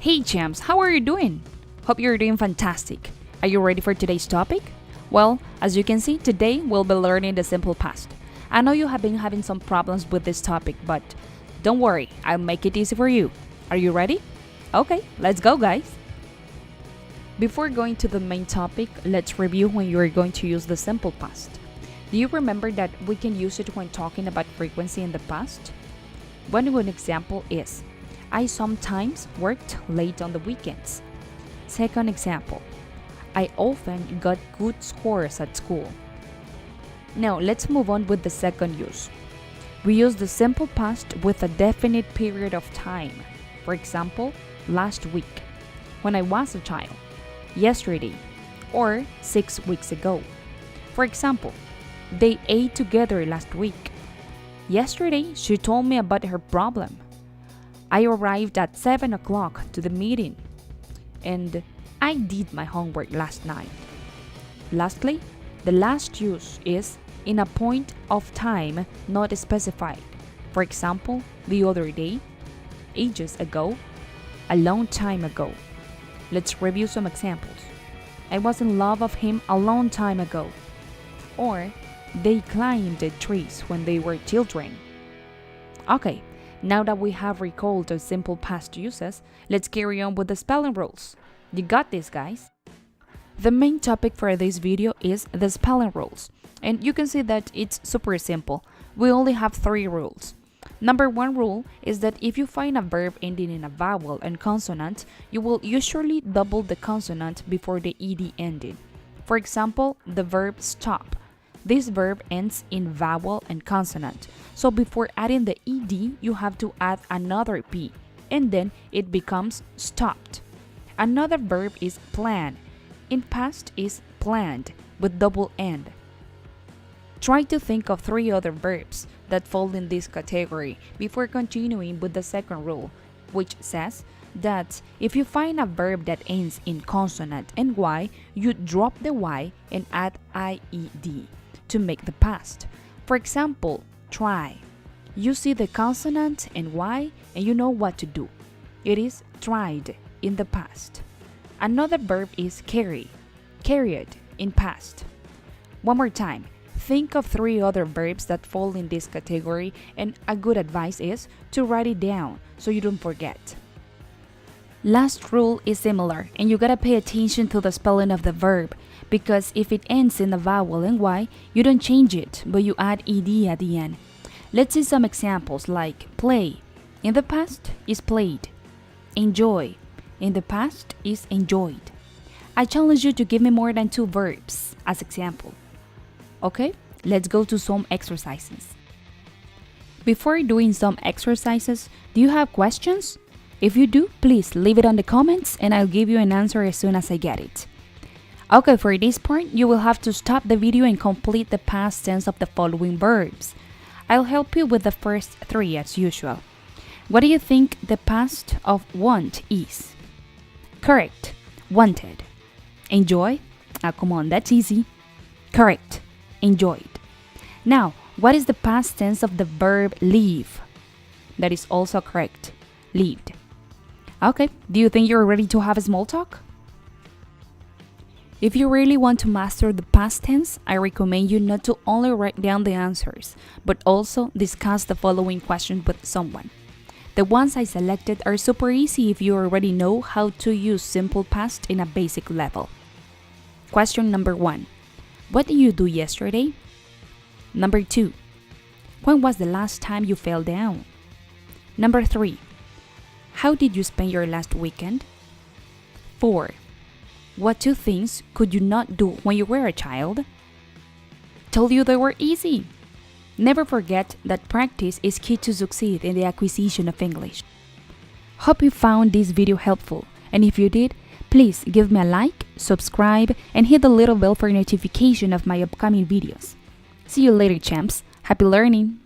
Hey champs, how are you doing? Hope you're doing fantastic. Are you ready for today's topic? Well, as you can see, today we'll be learning the simple past. I know you have been having some problems with this topic, but don't worry, I'll make it easy for you. Are you ready? Okay, let's go guys. Before going to the main topic, let's review when you are going to use the simple past. Do you remember that we can use it when talking about frequency in the past? One good example is, I sometimes worked late on the weekends. Second example, I often got good scores at school. Now let's move on with the second use. We use the simple past with a definite period of time. For example, last week, when I was a child, yesterday, or 6 weeks ago. For example, they ate together last week. Yesterday, she told me about her problem. I arrived at 7 o'clock to the meeting, and I did my homework last night. Lastly, the last use is in a point of time not specified. For example, the other day, ages ago, a long time ago. Let's review some examples. I was in love of him a long time ago. Or, they climbed the trees when they were children. Okay, now that we have recalled the simple past uses, let's carry on with the spelling rules. You got this, guys? The main topic for this video is the spelling rules. And you can see that it's super simple. We only have 3 rules. Number 1 rule is that if you find a verb ending in a vowel and consonant, you will usually double the consonant before the ed ending. For example, the verb stop. This verb ends in vowel and consonant. So before adding the ed, you have to add another p, and then it becomes stopped. Another verb is plan. In past is planned with double end. Try to think of 3 other verbs that fall in this category before continuing with the second rule, which says that if you find a verb that ends in consonant and y, you drop the y and add ied to make the past. For example, try. You see the consonant and y and you know what to do. It is tried in the past. Another verb is carry. Carried in past. One more time. Think of 3 other verbs that fall in this category, and a good advice is to write it down so you don't forget. Last rule is similar, and you gotta pay attention to the spelling of the verb, because if it ends in a vowel and y, you don't change it, but you add ed at the end. Let's see some examples like play. In the past is played. Enjoy. In the past is enjoyed. I challenge you to give me more than 2 verbs as example. Okay, let's go to some exercises. Before doing some exercises, do you have questions? If you do, please leave it on the comments and I'll give you an answer as soon as I get it. Okay, for this part, you will have to stop the video and complete the past tense of the following verbs. I'll help you with the first 3 as usual. What do you think the past of want is? Correct. Wanted. Enjoy? Come on, that's easy. Correct. Enjoyed. Now, what is the past tense of the verb leave? That is also correct. Lived. Okay, do you think you're ready to have a small talk? If you really want to master the past tense, I recommend you not to only write down the answers, but also discuss the following questions with someone. The ones I selected are super easy if you already know how to use simple past in a basic level. Question number 1. What did you do yesterday? Number 2. When was the last time you fell down? Number 3. How did you spend your last weekend? 4. What 2 things could you not do when you were a child? Told you they were easy. Never forget that practice is key to succeed in the acquisition of English. Hope you found this video helpful, and if you did, please give me a like, subscribe, and hit the little bell for notification of my upcoming videos. See you later, champs. Happy learning!